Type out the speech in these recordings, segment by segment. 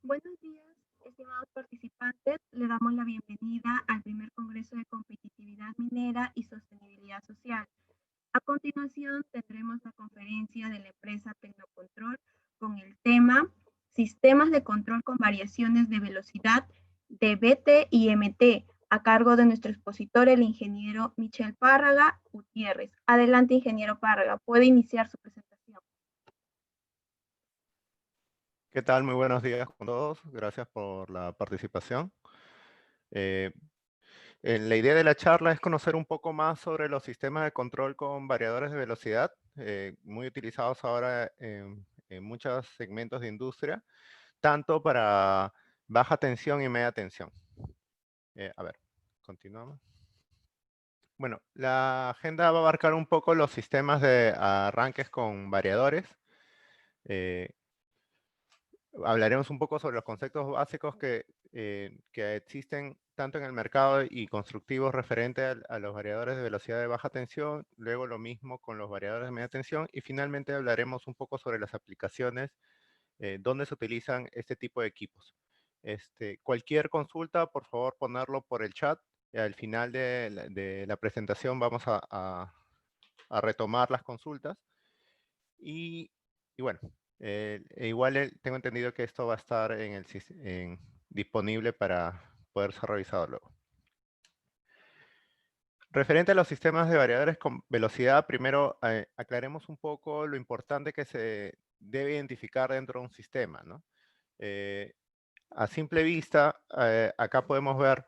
Buenos días, estimados participantes. Le damos la bienvenida al primer Congreso de Competitividad Minera y Sostenibilidad Social. A continuación, tendremos la conferencia de la empresa Tecnocontrol con el tema Sistemas de control con variaciones de velocidad de BT y MT, a cargo de nuestro expositor, el ingeniero Michel Párraga Gutiérrez. Adelante, ingeniero Párraga, puede iniciar su presentación. ¿Qué tal? Muy buenos días con todos. Gracias por la participación. Eh, la idea de la charla es conocer un poco más sobre los sistemas de control con variadores de velocidad, muy utilizados ahora en muchos segmentos de industria, tanto para baja tensión y media tensión. A ver, continuamos. Bueno, la agenda va a abarcar un poco los sistemas de arranques con variadores. Hablaremos un poco sobre los conceptos básicos que existen tanto en el mercado y constructivos referentes a los variadores de velocidad de baja tensión, luego lo mismo con los variadores de media tensión y finalmente hablaremos un poco sobre las aplicaciones donde se utilizan este tipo de equipos. Cualquier consulta, por favor, ponerlo por el chat. Al final de la presentación vamos a retomar las consultas. Y bueno, igual tengo entendido que esto va a estar disponible para poder ser revisado luego. Referente a los sistemas de variadores con velocidad, primero aclaremos un poco lo importante que se debe identificar dentro de un sistema, ¿no? A simple vista, acá podemos ver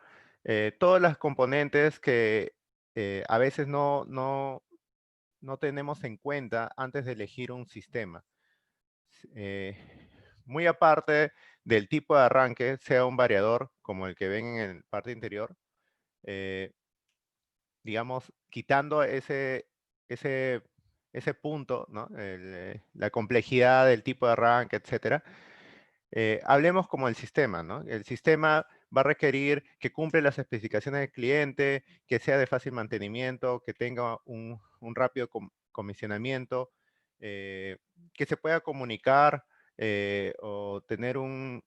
todas las componentes que a veces no tenemos en cuenta antes de elegir un sistema. Eh, Muy aparte del tipo de arranque, sea un variador como el que ven en la parte interior, eh, digamos, quitando ese punto, ¿no? La complejidad del tipo de arranque, etcétera, hablemos como el sistema, ¿no? El sistema va a requerir que cumple las especificaciones del cliente, que sea de fácil mantenimiento, que tenga un rápido comisionamiento, que se pueda comunicar o tener un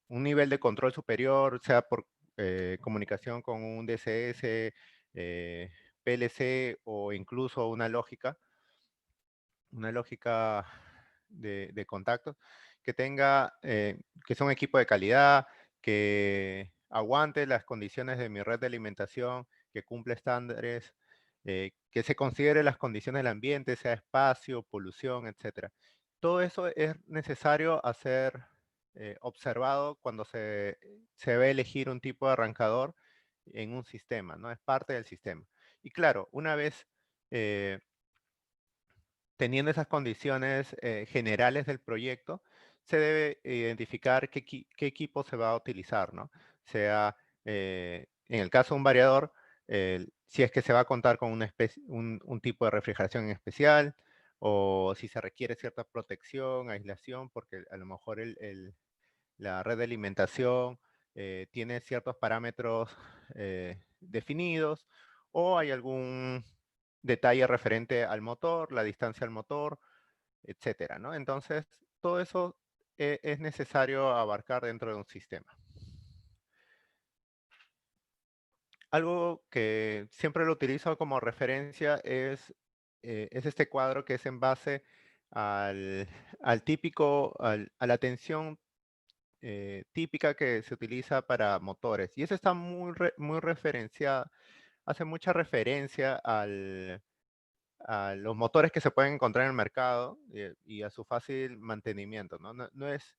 nivel de control superior, sea por comunicación con un DCS, PLC o incluso una lógica de contacto, que tenga, que sea un equipo de calidad, que aguante las condiciones de mi red de alimentación, que cumpla estándares, que se considere las condiciones del ambiente, sea espacio, polución, etcétera. Todo eso es necesario hacer observado cuando se va a elegir un tipo de arrancador en un sistema, ¿no? Es parte del sistema. Y claro, una vez teniendo esas condiciones generales del proyecto, se debe identificar qué equipo se va a utilizar, ¿no? Sea, en el caso de un variador, si es que se va a contar con un tipo de refrigeración en especial, o si se requiere cierta protección, aislación, porque a lo mejor la red de alimentación tiene ciertos parámetros definidos, o hay algún detalle referente al motor, la distancia al motor, etcétera, ¿no? Entonces, todo eso es necesario abarcar dentro de un sistema. Algo que siempre lo utilizo como referencia es este cuadro que es en base al típico, a la tensión típica que se utiliza para motores. Y eso está muy referenciada, hace mucha referencia a los motores que se pueden encontrar en el mercado y a su fácil mantenimiento, ¿no? No es,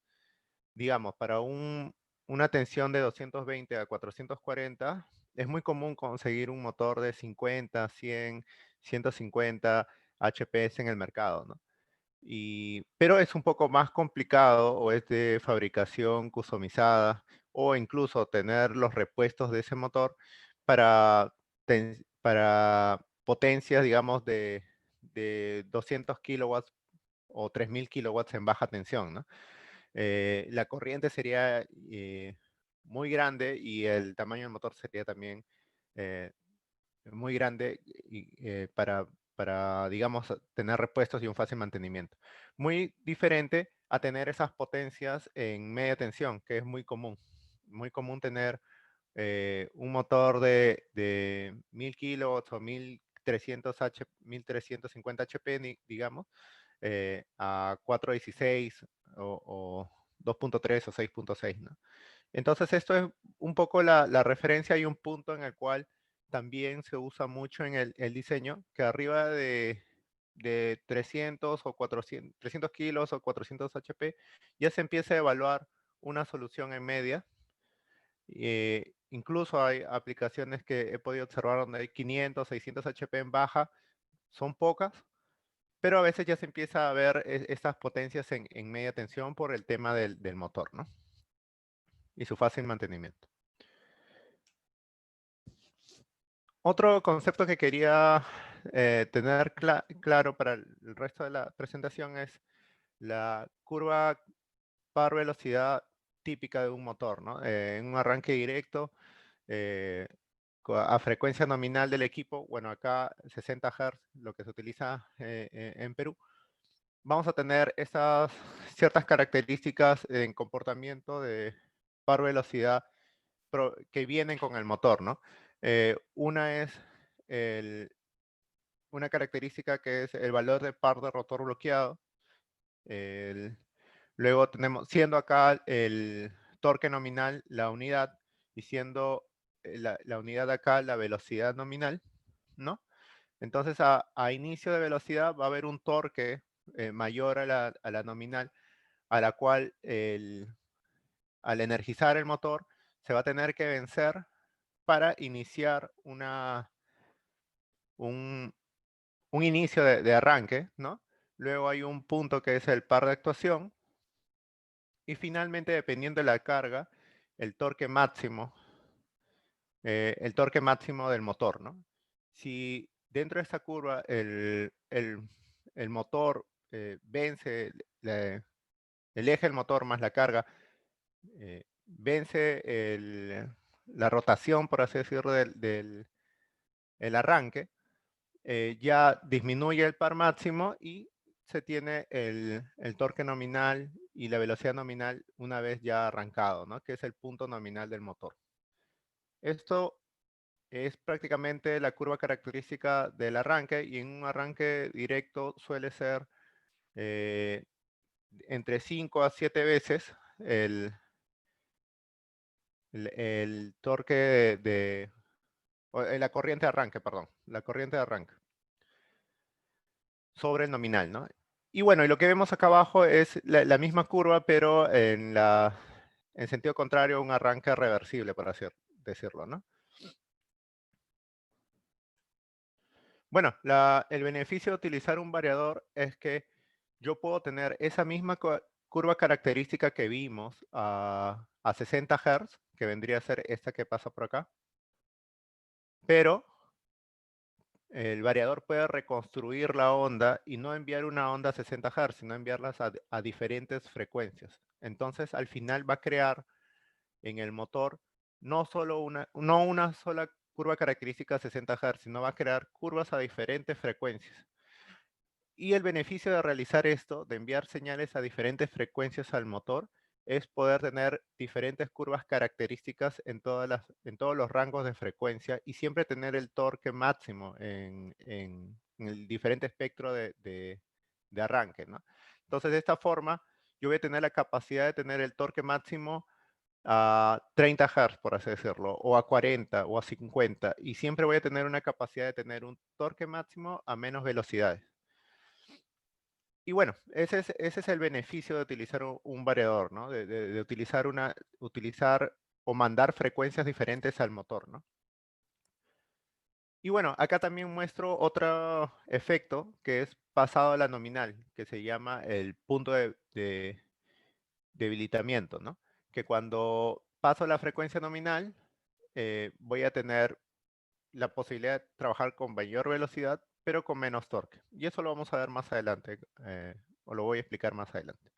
digamos, para una tensión de 220 a 440, es muy común conseguir un motor de 50, 100, 150 HPS en el mercado, ¿no? Pero es un poco más complicado o es de fabricación customizada o incluso tener los repuestos de ese motor para, para potencias, digamos, de 200 kilowatts o 3000 kilowatts en baja tensión, ¿no? La corriente sería muy grande y el tamaño del motor sería también eh, muy grande para, digamos, tener repuestos y un fácil mantenimiento. Muy diferente a tener esas potencias en media tensión, que es muy común. Muy común tener un motor de 1000 kilos o 1350 HP, digamos, a 416 o 2.3 o 6.6, ¿no? Entonces esto es un poco la referencia y un punto en el cual también se usa mucho en el diseño, que arriba de 300 o 400, 300 kilos o 400 HP ya se empieza a evaluar una solución en media. Incluso hay aplicaciones que he podido observar donde hay 500, 600 HP en baja, son pocas, pero a veces ya se empieza a ver estas potencias en media tensión por el tema del motor, ¿no? Y su fácil mantenimiento. Otro concepto que quería tener claro para el resto de la presentación es la curva par velocidad típica de un motor, ¿no? En un arranque directo, a frecuencia nominal del equipo, bueno, acá 60 Hz, lo que se utiliza en Perú, vamos a tener esas ciertas características en comportamiento de par velocidad que vienen con el motor, ¿no? Una es una característica que es el valor de par de rotor bloqueado. Luego tenemos, siendo acá el torque nominal la unidad y siendo la unidad acá la velocidad nominal, ¿no? Entonces a inicio de velocidad va a haber un torque mayor a la nominal, a la cual al energizar el motor se va a tener que vencer para iniciar un, un inicio de arranque, ¿no? Luego hay un punto que es el par de actuación y finalmente, dependiendo de la carga, el torque máximo del motor, ¿no? Si dentro de esta curva el motor vence, el eje del motor más la carga, vence la rotación, por así decirlo, el arranque, ya disminuye el par máximo y se tiene el torque nominal y la velocidad nominal una vez ya arrancado, ¿no? Que es el punto nominal del motor. Esto es prácticamente la curva característica del arranque y en un arranque directo suele ser entre 5 a 7 veces el torque la corriente de arranque, perdón, la corriente de arranque sobre el nominal, ¿no? Y bueno, y lo que vemos acá abajo es la misma curva, pero en sentido contrario, un arranque reversible, por así decirlo, ¿no? Bueno, el beneficio de utilizar un variador es que yo puedo tener esa misma curva característica que vimos a 60 Hz, que vendría a ser esta que pasa por acá, pero el variador puede reconstruir la onda y no enviar una onda a 60 Hz, sino enviarlas a diferentes frecuencias. Entonces, al final va a crear en el motor no una sola curva característica a 60 Hz, sino va a crear curvas a diferentes frecuencias. Y el beneficio de realizar esto, de enviar señales a diferentes frecuencias al motor, es poder tener diferentes curvas características en todos los rangos de frecuencia y siempre tener el torque máximo en el diferente espectro de arranque, ¿no? Entonces, de esta forma, yo voy a tener la capacidad de tener el torque máximo a 30 Hz, por así decirlo, o a 40 o a 50, y siempre voy a tener una capacidad de tener un torque máximo a menos velocidades. Y bueno, ese es el beneficio de utilizar un variador, ¿no? De utilizar o mandar frecuencias diferentes al motor, ¿no? Y bueno, acá también muestro otro efecto que es pasado a la nominal, que se llama el punto de debilitamiento, ¿no? Que cuando paso la frecuencia nominal, voy a tener la posibilidad de trabajar con mayor velocidad, pero con menos torque. Y eso lo vamos a ver más adelante, o lo voy a explicar más adelante.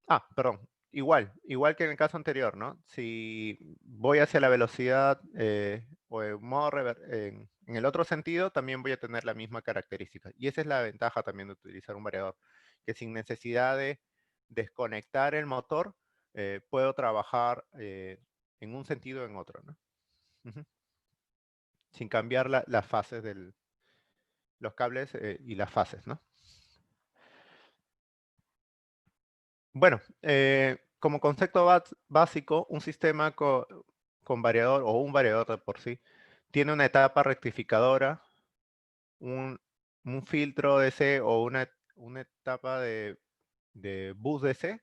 Ah, perdón. Igual que en el caso anterior, ¿no? Si voy hacia la velocidad o en el otro sentido, también voy a tener la misma característica. Y esa es la ventaja también de utilizar un variador, que sin necesidad de desconectar el motor, puedo trabajar en un sentido o en otro, ¿no? Ujú. Sin cambiar las fases los cables y las fases, ¿no? Bueno, como concepto básico, un sistema con variador o un variador de por sí tiene una etapa rectificadora, un, un filtro DC o una etapa de bus DC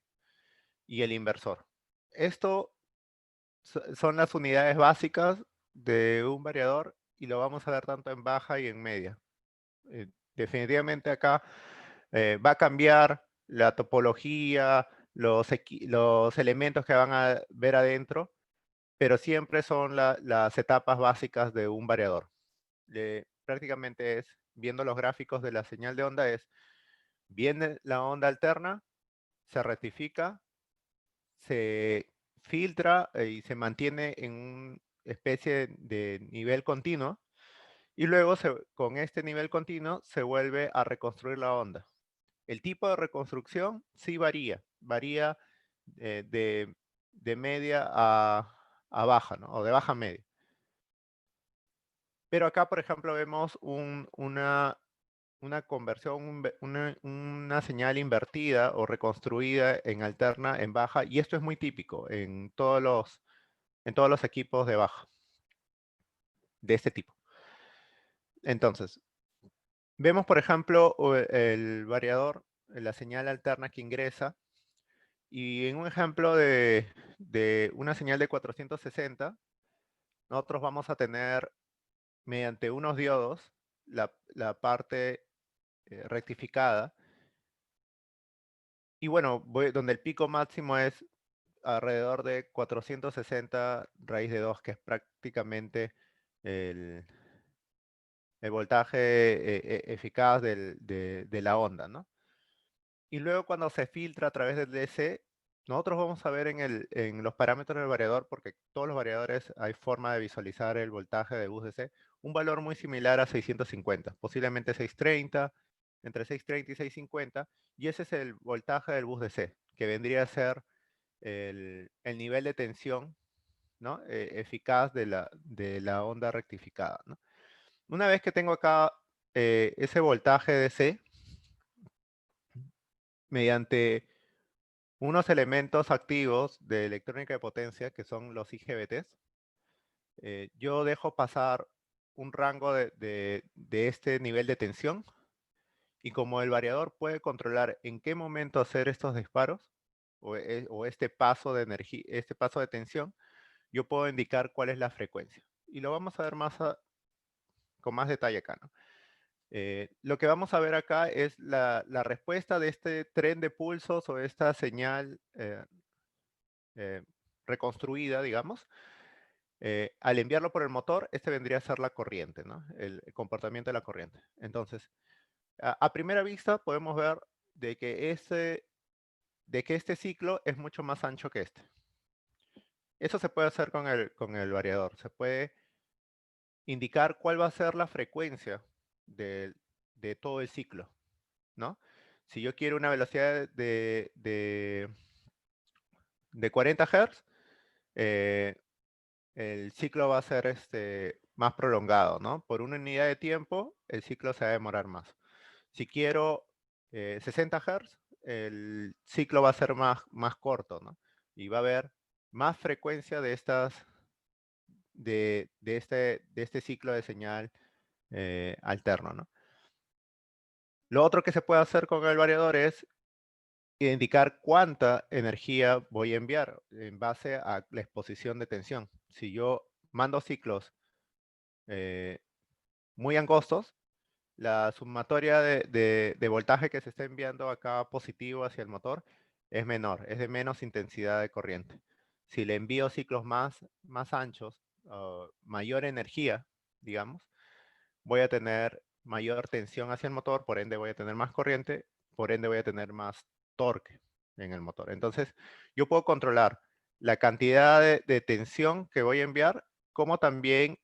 y el inversor. Esto son las unidades básicas de un variador y lo vamos a ver tanto en baja y en media. Definitivamente acá va a cambiar la topología, los elementos que van a ver adentro, pero siempre son las etapas básicas de un variador. Prácticamente es, viendo los gráficos de la señal de onda, viene la onda alterna, se rectifica, se filtra y se mantiene en una especie de nivel continuo, y luego con este nivel continuo se vuelve a reconstruir la onda. El tipo de reconstrucción sí varía de media a baja, ¿no? O de baja a media. Pero acá, por ejemplo, vemos una conversión, una señal invertida o reconstruida en alterna, en baja, y esto es muy típico en todos los equipos de baja de este tipo. Entonces, vemos, por ejemplo, el variador, la señal alterna que ingresa, y en un ejemplo de una señal de 460, nosotros vamos a tener, mediante unos diodos, la parte rectificada. Y bueno, donde el pico máximo es alrededor de 460 raíz de 2, que es prácticamente el, el voltaje eficaz de la onda, ¿no? Y luego cuando se filtra a través del DC, nosotros vamos a ver en los parámetros del variador, porque todos los variadores hay forma de visualizar el voltaje de bus DC, un valor muy similar a 650, posiblemente 630, entre 630 y 650, y ese es el voltaje del bus DC, que vendría a ser el nivel de tensión, ¿no? Eficaz de la onda rectificada, ¿no? Una vez que tengo acá ese voltaje DC, mediante unos elementos activos de electrónica de potencia, que son los IGBTs, yo dejo pasar un rango de este nivel de tensión, y como el variador puede controlar en qué momento hacer estos disparos o este paso de energía, este paso de tensión, yo puedo indicar cuál es la frecuencia. Y lo vamos a ver con más detalle acá, ¿no? Lo que vamos a ver acá es la respuesta de este tren de pulsos o esta señal reconstruida, digamos. Al enviarlo por el motor, este vendría a ser la corriente, ¿no? El comportamiento de la corriente. Entonces, a primera vista podemos ver de que este ciclo es mucho más ancho que este. Eso se puede hacer con el variador. Se puede indicar cuál va a ser la frecuencia de todo el ciclo, ¿no? Si yo quiero una velocidad de 40 Hz, el ciclo va a ser más prolongado, ¿no? Por una unidad de tiempo, el ciclo se va a demorar más. Si quiero 60 Hz, el ciclo va a ser más corto, ¿no? Y va a haber más frecuencia de este ciclo de señal alterno, ¿no? Lo otro que se puede hacer con el variador es indicar cuánta energía voy a enviar en base a la exposición de tensión. Si yo mando ciclos muy angostos, la sumatoria de voltaje que se está enviando acá positivo hacia el motor es menor, es de menos intensidad de corriente. Si le envío ciclos más anchos, mayor energía, digamos, voy a tener mayor tensión hacia el motor, por ende voy a tener más corriente, por ende voy a tener más torque en el motor. Entonces, yo puedo controlar la cantidad de tensión que voy a enviar, como también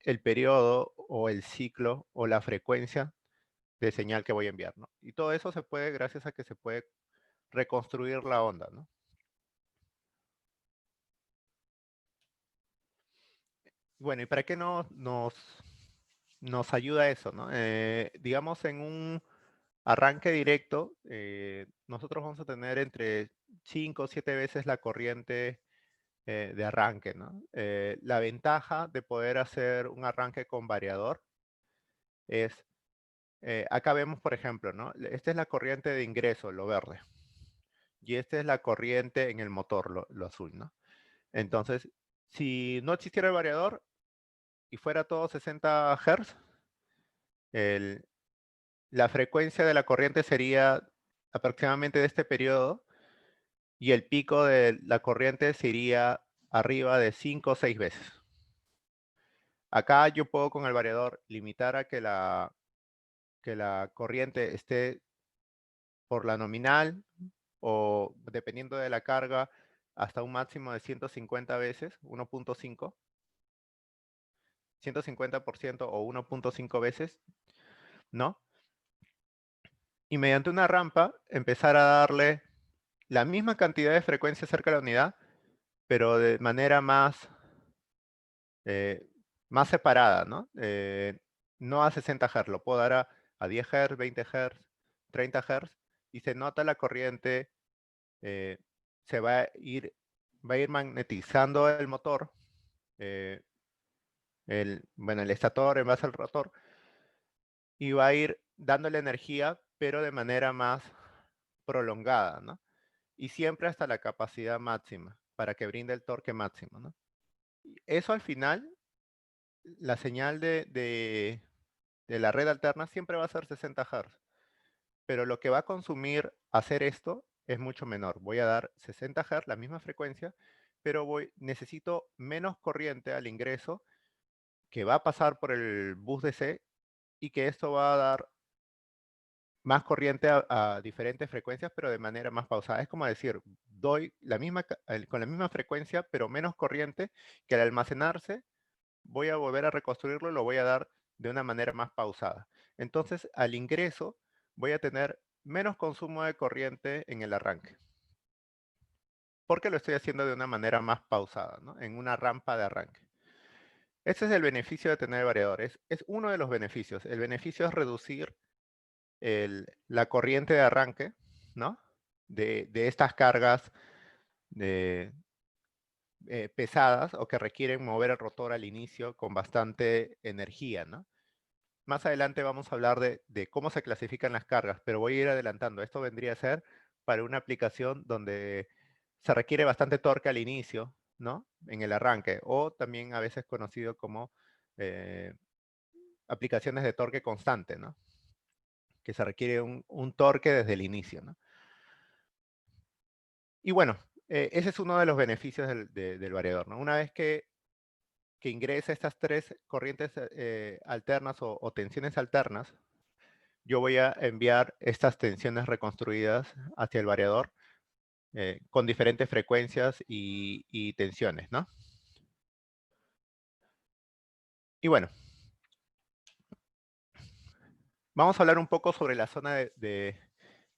el periodo o el ciclo o la frecuencia de señal que voy a enviar, ¿no? Y todo eso se puede gracias a que se puede reconstruir la onda, ¿no? Bueno, ¿y para qué nos ayuda eso, ¿no? Digamos, en un arranque directo, nosotros vamos a tener entre 5 o 7 veces la corriente de arranque, ¿no? La ventaja de poder hacer un arranque con variador es, acá vemos, por ejemplo, ¿no? Esta es la corriente de ingreso, lo verde, y esta es la corriente en el motor, lo azul, ¿no? Entonces, si no existiera el variador y fuera todo 60 Hz, la frecuencia de la corriente sería aproximadamente de este periodo y el pico de la corriente sería arriba de 5 o 6 veces. Acá yo puedo con el variador limitar a que la corriente esté por la nominal o dependiendo de la carga hasta un máximo de 150 veces, 1.5, 150% o 1.5 veces, ¿no? Y mediante una rampa empezar a darle la misma cantidad de frecuencia cerca de la unidad, pero de manera eh, más separada, ¿no? No a 60 Hz, lo puedo dar a 10 Hz, 20 Hz, 30 Hz, y se nota la corriente, eh, se va a ir magnetizando el motor, eh, bueno, el estator en base al rotor, y va a ir dándole energía, pero de manera más prolongada, ¿no? Y siempre hasta la capacidad máxima, para que brinde el torque máximo, ¿no? Eso al final, la señal de la red alterna siempre va a ser 60 Hz, pero lo que va a consumir hacer esto es mucho menor. Voy a dar 60 Hz, la misma frecuencia, pero necesito menos corriente al ingreso que va a pasar por el bus DC y que esto va a dar más corriente a diferentes frecuencias, pero de manera más pausada. Es como decir, doy con la misma frecuencia, pero menos corriente, que al almacenarse voy a volver a reconstruirlo y lo voy a dar de una manera más pausada. Entonces, al ingreso voy a tener menos consumo de corriente en el arranque, porque lo estoy haciendo de una manera más pausada, ¿no? En una rampa de arranque. Ese es el beneficio de tener variadores. Es uno de los beneficios. El beneficio es reducir la corriente de arranque, ¿no? De estas cargas de, pesadas o que requieren mover el rotor al inicio con bastante energía, ¿no? Más adelante vamos a hablar de cómo se clasifican las cargas, pero voy a ir adelantando. Esto vendría a ser para una aplicación donde se requiere bastante torque al inicio, ¿no? En el arranque, o también a veces conocido como eh, aplicaciones de torque constante, ¿no? Que se requiere un torque desde el inicio, ¿no? Y bueno, ese es uno de los beneficios del variador, ¿no? Una vez que ingrese estas tres corrientes alternas o tensiones alternas, yo voy a enviar estas tensiones reconstruidas hacia el variador con diferentes frecuencias y tensiones, ¿no? Y bueno, vamos a hablar un poco sobre la zona de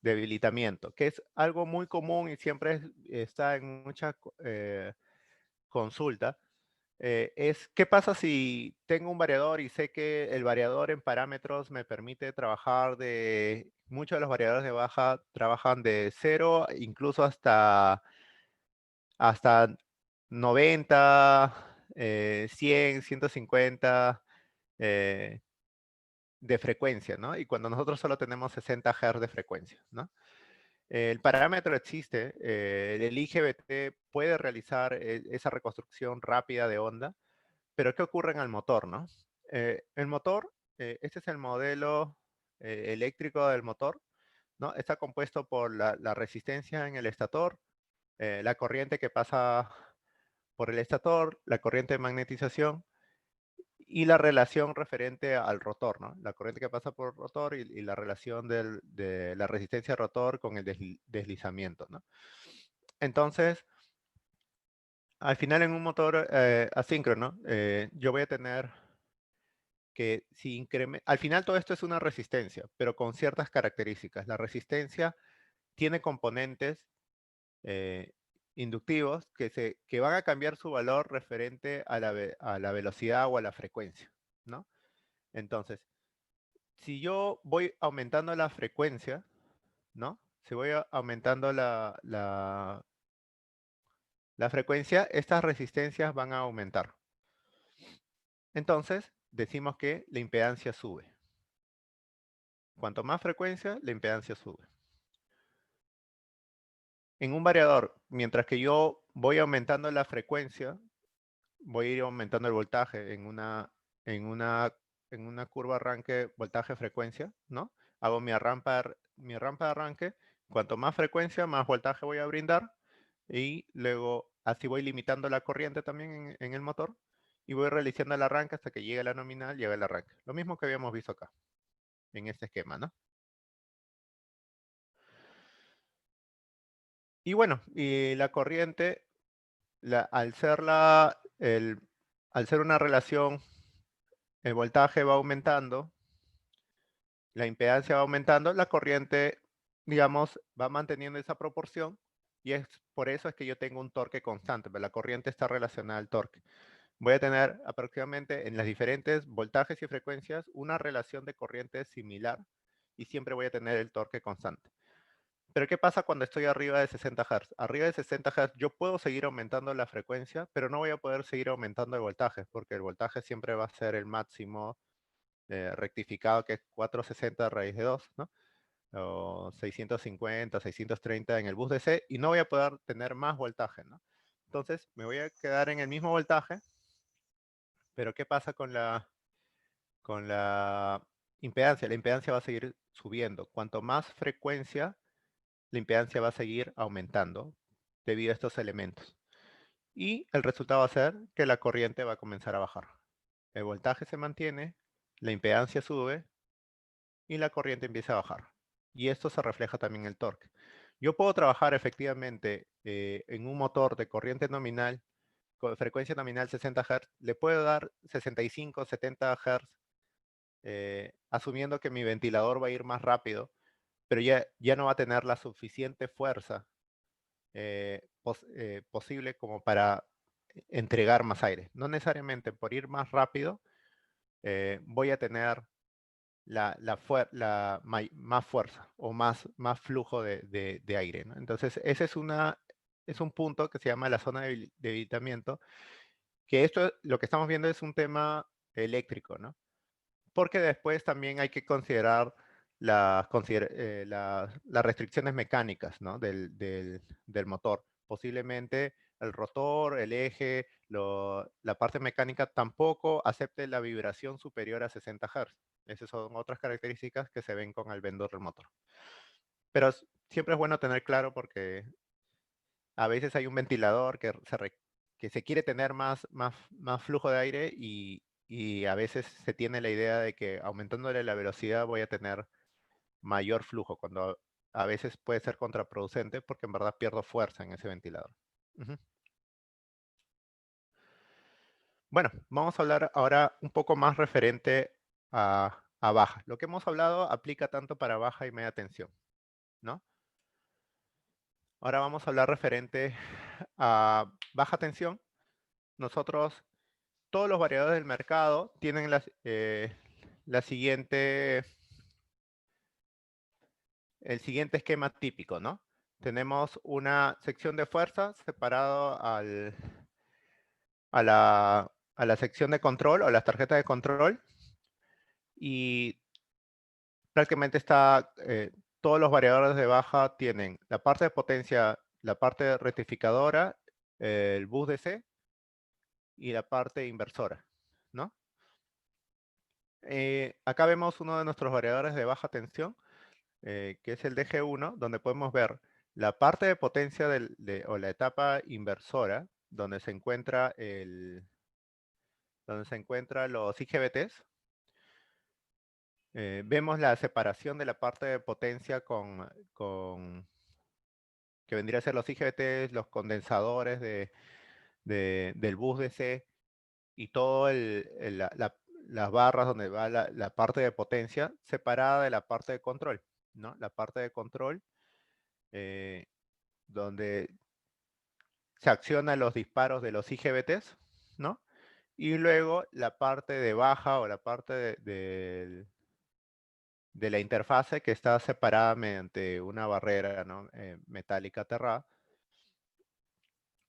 debilitamiento, que es algo muy común y siempre está en mucha consulta. Es qué pasa si tengo un variador y sé que el variador en parámetros me permite trabajar muchos de los variadores de baja trabajan de 0 incluso hasta 90, 100, 150 eh, de frecuencia, ¿no? Y cuando nosotros solo tenemos 60 Hz de frecuencia, ¿no? El parámetro existe, el IGBT puede realizar esa reconstrucción rápida de onda, pero ¿qué ocurre en el motor, no? El motor, este es el modelo eléctrico del motor, ¿no? Está compuesto por la resistencia en el estator, la corriente que pasa por el estator, la corriente de magnetización y la relación referente al rotor, ¿no? La corriente que pasa por el rotor y la relación de la resistencia al rotor con el deslizamiento, ¿no? Entonces, al final en un motor asíncrono, yo voy a tener que si incrementa, al final todo esto es una resistencia, pero con ciertas características. La resistencia tiene componentes eh, inductivos que van a cambiar su valor referente a a la velocidad o a la frecuencia, ¿no? Entonces, si yo voy aumentando la frecuencia, ¿no? Si voy aumentando la frecuencia, estas resistencias van a aumentar. Entonces, decimos que la impedancia sube. Cuanto más frecuencia, la impedancia sube. En un variador, mientras que yo voy aumentando la frecuencia, voy a ir aumentando el voltaje en una, en una curva arranque voltaje-frecuencia, ¿no? Hago mi rampa de arranque. Cuanto más frecuencia, más voltaje voy a brindar. Y luego así voy limitando la corriente también en el motor. Y voy realizando el arranque hasta que llegue a la nominal, llega el arranque. Lo mismo que habíamos visto acá, en este esquema, ¿no? Y bueno, y la corriente, al ser una relación, el voltaje va aumentando, la impedancia va aumentando, la corriente, digamos, va manteniendo esa proporción y es por eso es que yo tengo un torque constante, pero la corriente está relacionada al torque. Voy a tener aproximadamente en las diferentes voltajes y frecuencias una relación de corriente similar y siempre voy a tener el torque constante. Pero ¿qué pasa cuando estoy arriba de 60 Hz? Arriba de 60 Hz yo puedo seguir aumentando la frecuencia, pero no voy a poder seguir aumentando el voltaje, porque el voltaje siempre va a ser el máximo rectificado, que es 460 raíz de 2, ¿no? O 650, 630 en el bus DC, y no voy a poder tener más voltaje, ¿no? Entonces me voy a quedar en el mismo voltaje, pero ¿qué pasa con la impedancia? La impedancia va a seguir subiendo. Cuanto más frecuencia, la impedancia va a seguir aumentando debido a estos elementos. Y el resultado va a ser que la corriente va a comenzar a bajar. El voltaje se mantiene, la impedancia sube y la corriente empieza a bajar. Y esto se refleja también en el torque. Yo puedo trabajar efectivamente en un motor de corriente nominal con frecuencia nominal 60 Hz, le puedo dar 65, 70 Hz, asumiendo que mi ventilador va a ir más rápido, pero ya no va a tener la suficiente fuerza posible como para entregar más aire. No necesariamente por ir más rápido voy a tener más fuerza o más flujo de aire, ¿no? Entonces, ese es un punto que se llama la zona de debilitamiento, que esto lo que estamos viendo es un tema eléctrico, ¿no? Porque después también hay que considerar las restricciones mecánicas, ¿no? del motor. Posiblemente el rotor, el eje, la parte mecánica tampoco acepte la vibración superior a 60 Hz. Esas son otras características que se ven con el vendor del motor. Pero siempre es bueno tener claro porque a veces hay un ventilador que se quiere tener más flujo de aire y a veces se tiene la idea de que aumentándole la velocidad voy a tener mayor flujo, cuando a veces puede ser contraproducente porque en verdad pierdo fuerza en ese ventilador. Ujú. Bueno, vamos a hablar ahora un poco más referente a baja. Lo que hemos hablado aplica tanto para baja y media tensión, ¿no? Ahora vamos a hablar referente a baja tensión. Nosotros todos los variadores del mercado tienen el siguiente esquema típico, ¿no? Tenemos una sección de fuerza separado a la sección de control o las tarjetas de control y prácticamente todos los variadores de baja tienen la parte de potencia, la parte rectificadora, el bus DC y la parte inversora, ¿no? Acá vemos uno de nuestros variadores de baja tensión, que es el DG1, donde podemos ver la parte de potencia o la etapa inversora, donde se encuentran los IGBTs. Vemos la separación de la parte de potencia que vendría a ser los IGBTs, los condensadores del bus DC y todo las barras donde va la parte de potencia separada de la parte de control, ¿no? La parte de control donde se accionan los disparos de los IGBTs, ¿no? Y luego la parte de baja o la parte de la interfase que está separada mediante una barrera, ¿no? Metálica aterrada,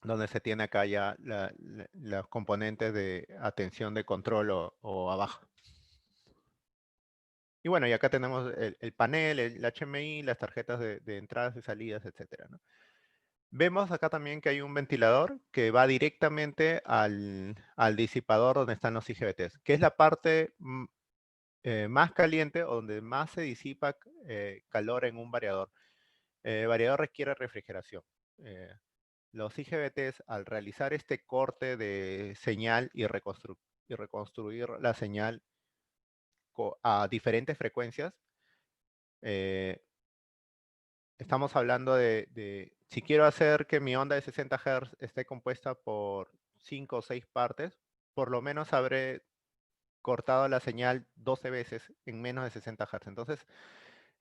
donde se tiene acá ya los componentes de atención de control o abajo. Y bueno, y acá tenemos el panel, el HMI, las tarjetas de entradas y salidas, etcétera, ¿no? Vemos acá también que hay un ventilador que va directamente al disipador donde están los IGBTs, que es la parte más caliente o donde más se disipa calor en un variador. El variador requiere refrigeración. Los IGBTs, al realizar este corte de señal y reconstruir la señal a diferentes frecuencias, estamos hablando si quiero hacer que mi onda de 60 Hz esté compuesta por 5 o 6 partes, por lo menos habré cortado la señal 12 veces en menos de 60 Hz. Entonces,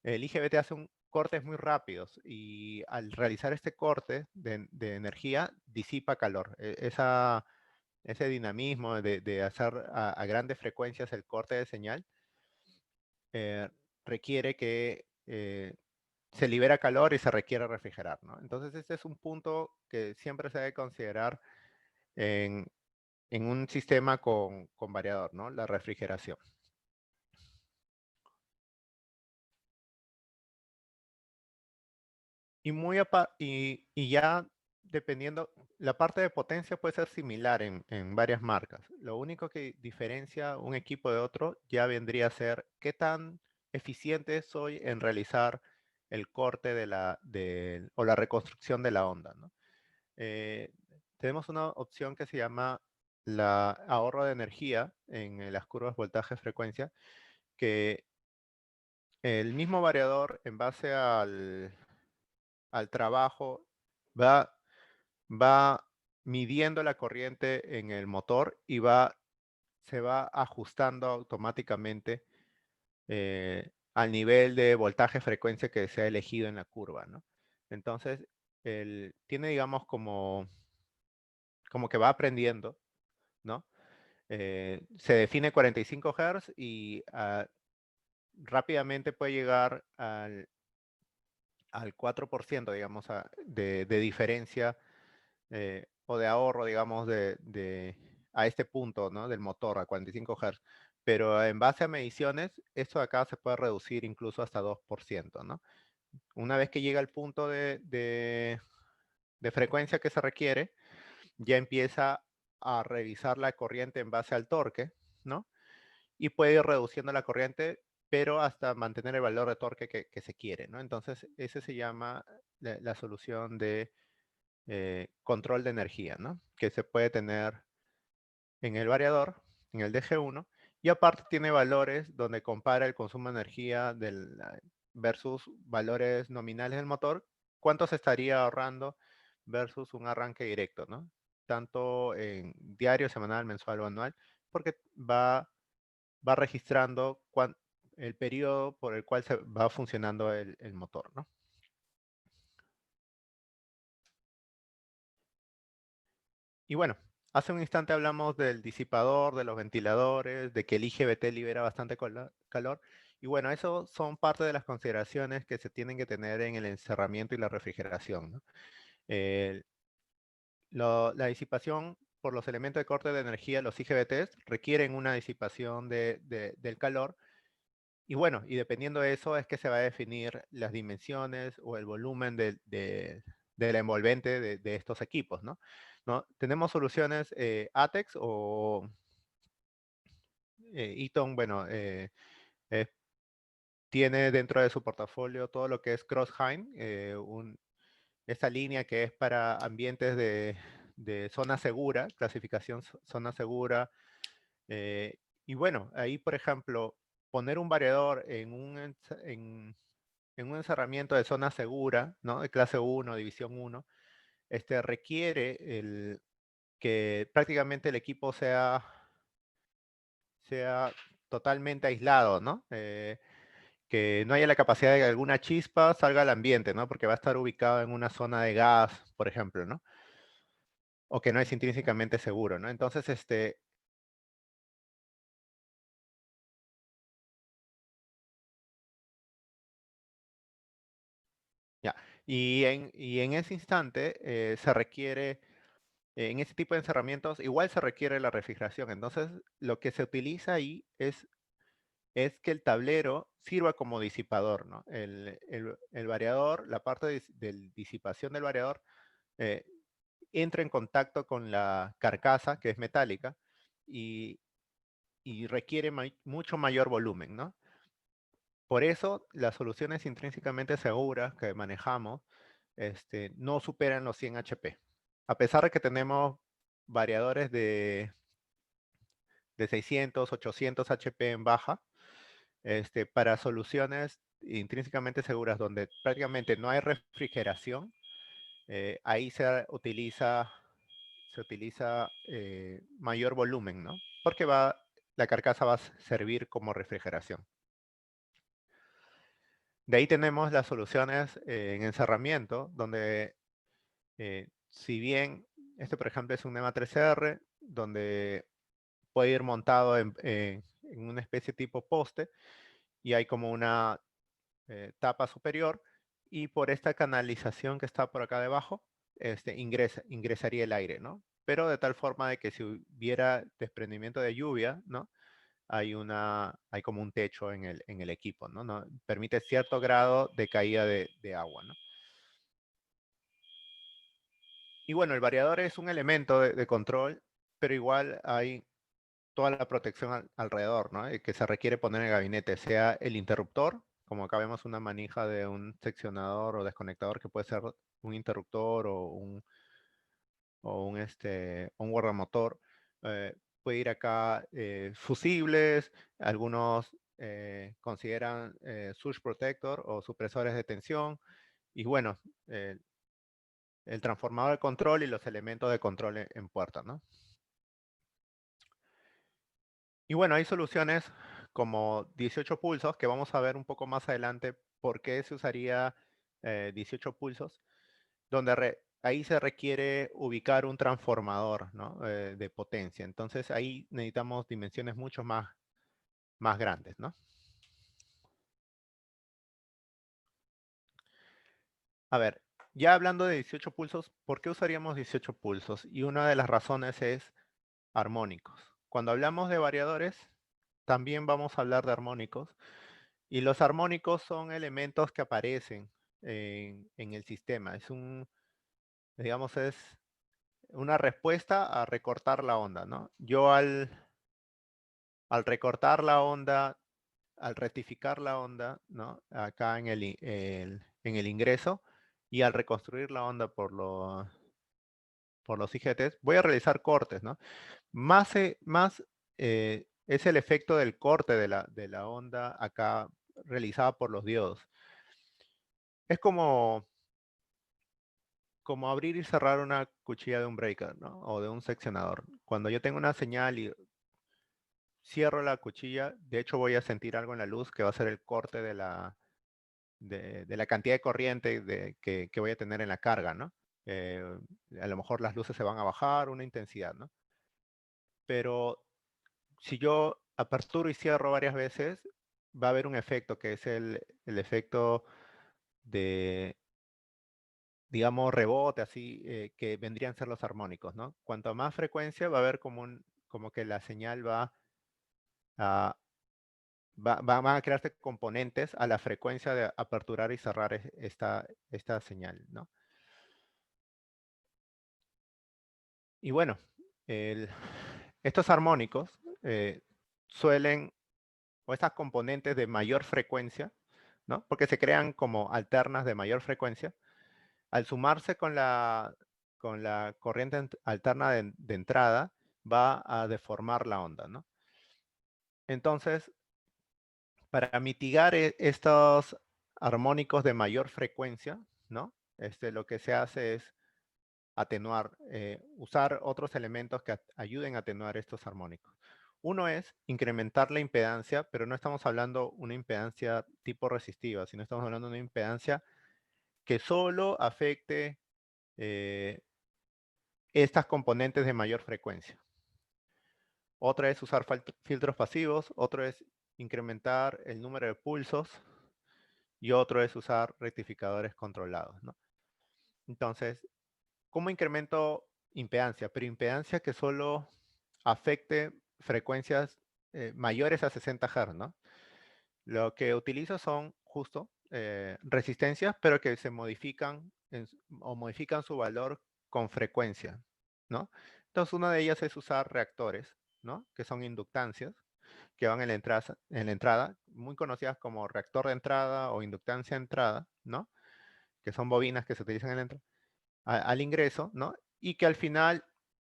el IGBT hace cortes muy rápidos y al realizar este corte de energía, disipa calor. Ese dinamismo de hacer a grandes frecuencias el corte de señal eh, requiere que se libera calor y se requiere refrigerar, ¿no? Entonces, este es un punto que siempre se debe considerar en, en un sistema con variador, ¿no? La refrigeración. Y ya dependiendo, la parte de potencia puede ser similar en varias marcas. Lo único que diferencia un equipo de otro ya vendría a ser qué tan eficiente soy en realizar el corte o la reconstrucción de la onda, ¿no? Eh, tenemos una opción que se llama la ahorro de energía en las curvas voltaje-frecuencia, que el mismo variador en base al trabajo va, va midiendo la corriente en el motor y se va ajustando automáticamente al nivel de voltaje-frecuencia que se ha elegido en la curva, ¿no? Entonces, tiene, digamos, como que va aprendiendo, ¿no? Se define 45 Hz y rápidamente puede llegar al 4%, digamos, de diferencia o de ahorro, digamos, a este punto, ¿no? Del motor, a 45 Hz. Pero en base a mediciones, esto de acá se puede reducir incluso hasta 2%, ¿no? Una vez que llega al punto de frecuencia que se requiere, ya empieza a revisar la corriente en base al torque, ¿no? Y puede ir reduciendo la corriente, pero hasta mantener el valor de torque que se quiere, ¿no? Entonces, ese se llama la solución de control de energía, ¿no? Que se puede tener en el variador, en el DG1, y aparte tiene valores donde compara el consumo de energía versus valores nominales del motor, cuánto se estaría ahorrando versus un arranque directo, ¿no? Tanto en diario, semanal, mensual o anual, porque va registrando el periodo por el cual se va funcionando el motor, ¿no? Y bueno, hace un instante hablamos del disipador, de los ventiladores, de que el IGBT libera bastante calor. Y bueno, eso son parte de las consideraciones que se tienen que tener en el encerramiento y la refrigeración, ¿no? Eh, la disipación por los elementos de corte de energía, los IGBTs, requieren una disipación del calor. Y bueno, y dependiendo de eso es que se va a definir las dimensiones o el volumen de la envolvente de estos equipos, ¿no? ¿No? Tenemos soluciones ATEX o Eaton, bueno, eh, tiene dentro de su portafolio todo lo que es Crossheim, esta línea que es para ambientes de zona segura, clasificación zona segura. eh, y bueno, ahí, por ejemplo, poner un variador en un encerramiento de zona segura, ¿no? De clase 1, división 1, requiere que prácticamente el equipo sea sea totalmente aislado, ¿no? Que no haya la capacidad de que alguna chispa salga al ambiente, ¿no? Porque va a estar ubicado en una zona de gas, por ejemplo, ¿no? O que no es intrínsecamente seguro, ¿no? Entonces, ya. Y en ese instante se requiere, en ese tipo de encerramientos, igual se requiere la refrigeración. Entonces, lo que se utiliza ahí es que el tablero sirva como disipador, ¿no? El variador, la parte de disipación del variador, eh, entra en contacto con la carcasa, que es metálica, y, y requiere mucho mayor volumen, ¿no? Por eso, las soluciones intrínsecamente seguras que manejamos no superan los 100 HP. A pesar de que tenemos variadores de 600, 800 HP en baja, para soluciones intrínsecamente seguras donde prácticamente no hay refrigeración, ahí se utiliza mayor volumen, ¿no? Porque la carcasa va a servir como refrigeración. De ahí tenemos las soluciones en encerramiento, donde si bien este, por ejemplo, es un NEMA 3R, donde puede ir montado en una especie tipo poste, y hay como una tapa superior, y por esta canalización que está por acá debajo, ingresaría el aire, ¿no? Pero de tal forma de que si hubiera desprendimiento de lluvia, ¿no? Hay como un techo en el equipo, ¿no? Permite cierto grado de caída de agua, ¿no? Y bueno, el variador es un elemento de control, pero igual hay toda la protección alrededor, ¿no? Que se requiere poner en el gabinete, sea el interruptor, como acá vemos una manija de un seccionador o desconectador que puede ser un interruptor o un guardamotor. Puede ir acá fusibles, algunos consideran surge protector o supresores de tensión, y bueno, eh, el transformador de control y los elementos de control en puerta, ¿no? Y bueno, hay soluciones como 18 pulsos, que vamos a ver un poco más adelante por qué se usaría 18 pulsos, donde ahí se requiere ubicar un transformador, ¿no? De potencia. Entonces ahí necesitamos dimensiones mucho más grandes, ¿no? A ver, ya hablando de 18 pulsos, ¿por qué usaríamos 18 pulsos? Y una de las razones es armónicos. Cuando hablamos de variadores, también vamos a hablar de armónicos. Y los armónicos son elementos que aparecen en el sistema. Digamos, es una respuesta a recortar la onda, ¿no? Yo al recortar la onda, al rectificar la onda, ¿no? Acá en el ingreso, y al reconstruir la onda por los IGTs, voy a realizar cortes, ¿no? Más es el efecto del corte de la onda acá realizada por los diodos. Es como abrir y cerrar una cuchilla de un breaker, ¿no? O de un seccionador. Cuando yo tengo una señal y cierro la cuchilla, de hecho voy a sentir algo en la luz que va a ser el corte de la cantidad de corriente que voy a tener en la carga, ¿no? Eh, a lo mejor las luces se van a bajar, una intensidad, ¿no? Pero si yo aperturo y cierro varias veces, va a haber un efecto que es el efecto de, digamos, rebote, así, que vendrían a ser los armónicos, ¿no? Cuanto más frecuencia, va a haber como que la señal a, van a crearse componentes a la frecuencia de aperturar y cerrar esta señal, ¿no? Y bueno, el- estos armónicos suelen, o estas componentes de mayor frecuencia, ¿no? Porque se crean como alternas de mayor frecuencia, al sumarse con la corriente alterna de entrada, va a deformar la onda, ¿no? Entonces, para mitigar estos armónicos de mayor frecuencia, ¿no? Lo que se hace es atenuar, usar otros elementos que ayuden a atenuar estos armónicos. Uno es incrementar la impedancia, pero no estamos hablando una impedancia tipo resistiva, sino estamos hablando de una impedancia que solo afecte estas componentes de mayor frecuencia. Otra es usar filtros pasivos, otro es incrementar el número de pulsos y otro es usar rectificadores controlados, ¿no? Entonces, ¿cómo incremento impedancia? Pero impedancia que solo afecte frecuencias mayores a 60 Hz, ¿no? Lo que utilizo son justo resistencias, pero que se modifican o modifican su valor con frecuencia, ¿no? Entonces, una de ellas es usar reactores, ¿no? Que son inductancias, que van en la entrada, muy conocidas como reactor de entrada o inductancia de entrada, ¿no? Que son bobinas que se utilizan en la entrada, al ingreso, ¿no? Y que al final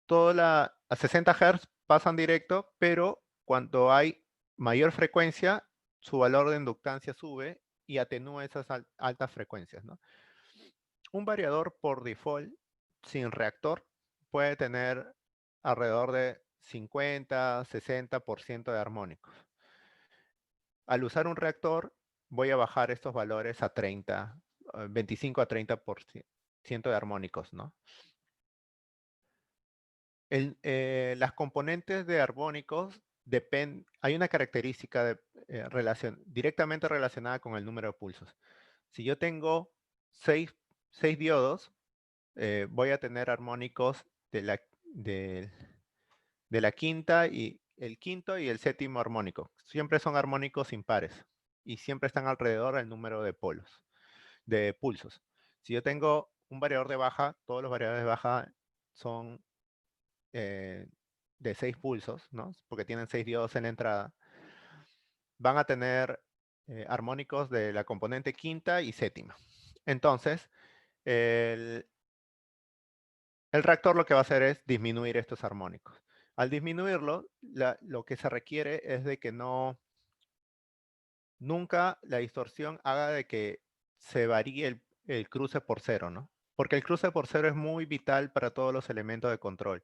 a 60 Hz pasan directo, pero cuando hay mayor frecuencia, su valor de inductancia sube y atenúa esas altas frecuencias, ¿no? Un variador por default sin reactor puede tener alrededor de 50, 60% de armónicos. Al usar un reactor, voy a bajar estos valores a 30, 25 a 30% de armónicos, ¿no? Las componentes de armónicos hay una característica directamente relacionada con el número de pulsos. Si yo tengo 6 diodos, voy a tener armónicos de la quinta y el quinto y el séptimo armónico. Siempre son armónicos impares y siempre están alrededor del número de pulsos. Si yo tengo un variador de baja, todos los variadores de baja son de 6 pulsos, ¿no? Porque tienen 6 diodos en la entrada. Van a tener armónicos de la componente quinta y séptima. Entonces, el reactor lo que va a hacer es disminuir estos armónicos. Al disminuirlo, lo que se requiere es de que nunca la distorsión haga de que se varíe el cruce por cero, ¿no? Porque el cruce por cero es muy vital para todos los elementos de control.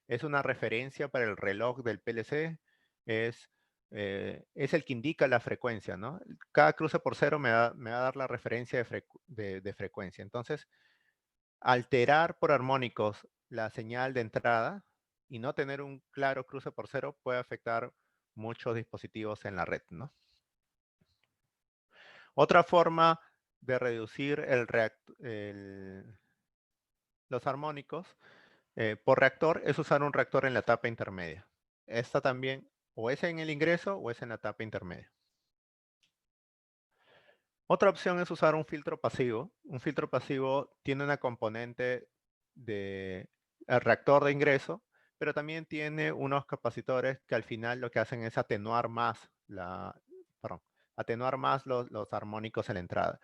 Es una referencia para el reloj del PLC, es el que indica la frecuencia, ¿no? Cada cruce por cero me va a dar la referencia de frecuencia. Entonces, alterar por armónicos la señal de entrada y no tener un claro cruce por cero puede afectar muchos dispositivos en la red, ¿no? Otra forma de reducir los armónicos por reactor es usar un reactor en la etapa intermedia. Esta también o es en el ingreso o es en la etapa intermedia. Otra opción es usar un filtro pasivo. Un filtro pasivo tiene una componente de reactor de ingreso, pero también tiene unos capacitores que al final lo que hacen es atenuar más los armónicos en la entrada.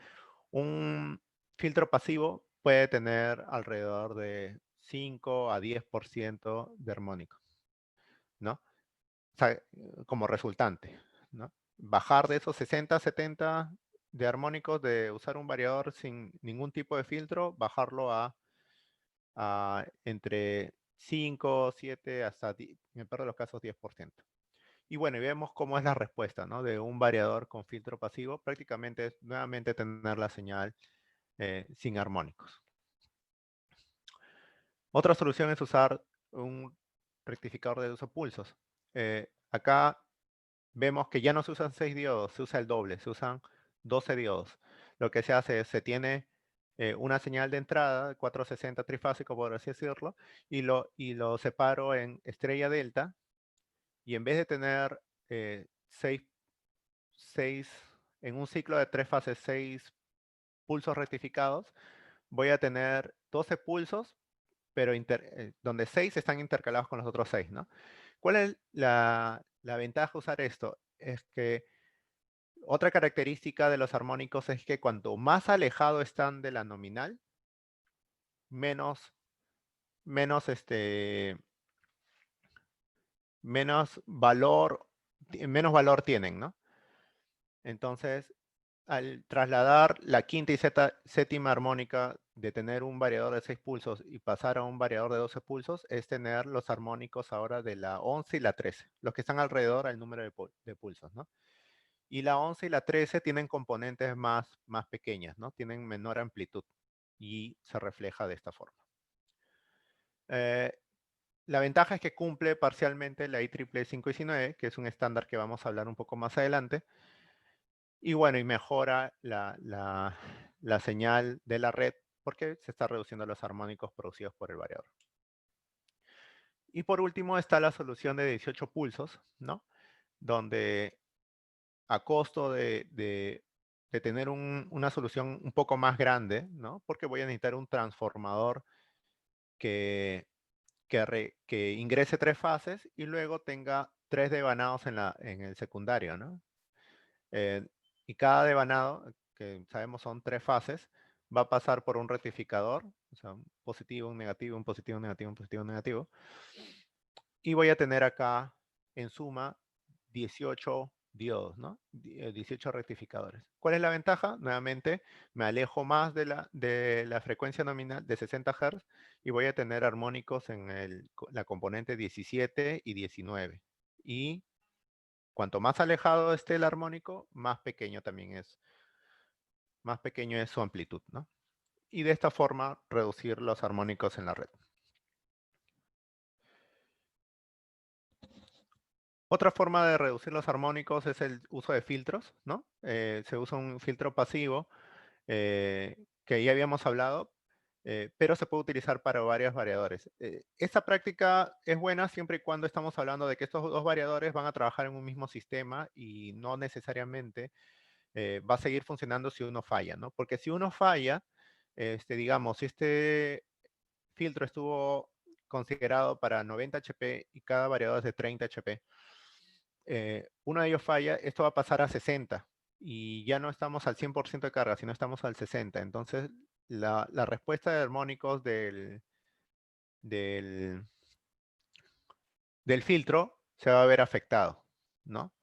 Un filtro pasivo puede tener alrededor de 5 a 10% de armónicos, ¿no? O sea, como resultante, ¿no? Bajar de esos 60, 70 de armónicos de usar un variador sin ningún tipo de filtro, bajarlo a entre 5, 7, hasta 10, en el peor de los casos 10%. Y bueno, y vemos cómo es la respuesta, ¿no? De un variador con filtro pasivo, prácticamente es nuevamente tener la señal sin armónicos. Otra solución es usar un rectificador de 12 pulsos. Acá vemos que ya no se usan 6 diodos, se usa el doble, se usan 12 diodos. Lo que se hace es, se tiene una señal de entrada, 460 trifásico, por así decirlo, y lo separo en estrella delta, y en vez de tener 6, en un ciclo de 3 fases, 6 pulsos rectificados, voy a tener 12 pulsos, pero donde 6 están intercalados con los otros 6, ¿no? ¿Cuál es la ventaja de usar esto? Es que otra característica de los armónicos es que cuanto más alejado están de la nominal, menos, menos, menos valor tienen, ¿no? Entonces, al trasladar la quinta y séptima armónica de tener un variador de 6 pulsos y pasar a un variador de 12 pulsos es tener los armónicos ahora de la 11 y la 13, los que están alrededor al número de pulsos, ¿no? Y la 11 y la 13 tienen componentes más pequeñas, ¿no? Tienen menor amplitud y se refleja de esta forma. La ventaja es que cumple parcialmente la IEEE 519, que es un estándar que vamos a hablar un poco más adelante. Y bueno, y mejora la señal de la red porque se está reduciendo los armónicos producidos por el variador. Y por último está la solución de 18 pulsos, ¿no? Donde a costo de tener una solución un poco más grande, ¿no? Porque voy a necesitar un transformador que ingrese 3 fases y luego tenga 3 devanados en el secundario, ¿no? Eh, y cada devanado, que sabemos son 3 fases, va a pasar por un rectificador, o sea, un positivo, un negativo, un positivo, un negativo, un positivo, un negativo. Y voy a tener acá, en suma, 18 diodos, ¿no? 18 rectificadores. ¿Cuál es la ventaja? Nuevamente, me alejo más de la frecuencia nominal de 60 Hz y voy a tener armónicos en la componente 17 y 19. Y cuanto más alejado esté el armónico, más pequeño también es. Más pequeño es su amplitud, ¿no? Y de esta forma reducir los armónicos en la red. Otra forma de reducir los armónicos es el uso de filtros, ¿no? Se usa un filtro pasivo que ya habíamos hablado, pero se puede utilizar para varios variadores. Esta práctica es buena siempre y cuando estamos hablando de que estos dos variadores van a trabajar en un mismo sistema y no necesariamente va a seguir funcionando si uno falla, ¿no? Porque si uno falla, digamos, si este filtro estuvo considerado para 90 HP y cada variador es de 30 HP, uno de ellos falla, esto va a pasar a 60 y ya no estamos al 100% de carga, sino estamos al 60. Entonces, la respuesta de armónicos del, del filtro se va a ver afectado, ¿no?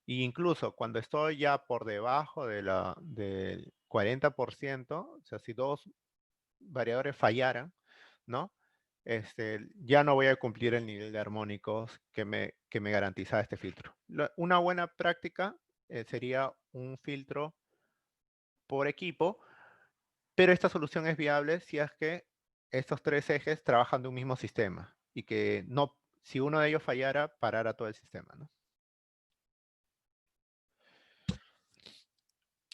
E incluso cuando estoy ya por debajo del 40%, o sea, si dos variadores fallaran, ¿no? Ya no voy a cumplir el nivel de armónicos que me garantiza este filtro. Una buena práctica sería un filtro por equipo, pero esta solución es viable si es que estos tres ejes trabajan de un mismo sistema y que no, si uno de ellos fallara, parara todo el sistema, ¿no?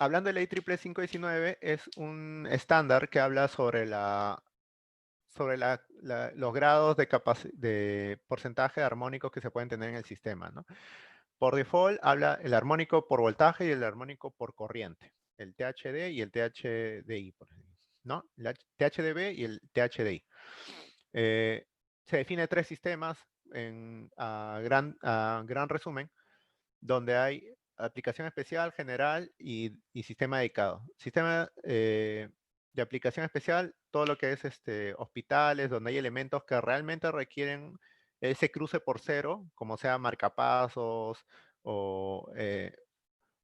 Hablando de la IEEE 519, es un estándar que habla sobre los grados de porcentaje de armónicos que se pueden tener en el sistema, ¿no? Por default habla el armónico por voltaje y el armónico por corriente, el THD y el THDI, ¿no? El THDB y el THDI. Se define tres sistemas a gran resumen, donde hay aplicación especial, general y sistema dedicado. Sistema de aplicación especial, todo lo que es hospitales, donde hay elementos que realmente requieren ese cruce por cero, como sea marcapasos o, eh,